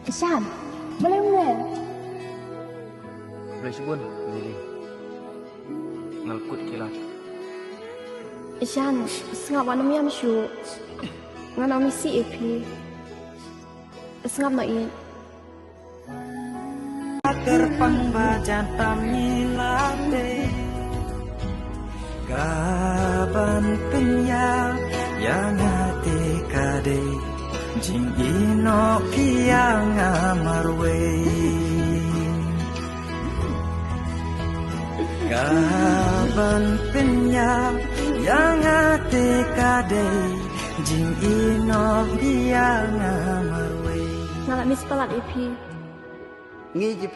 Ishan, boleh mulai? Boleh sebut, Lili. Ngalkut kilat. Ishan, sengap mana miam syu. Ngana misi epi. Sengap no in. Terpang bajan tamilate Gaban penya yang hati kade Jing ino kiang amarwe Gaban penya yang hati kade Jing ino kiang amarwe Ngana misi palat epi. Ngi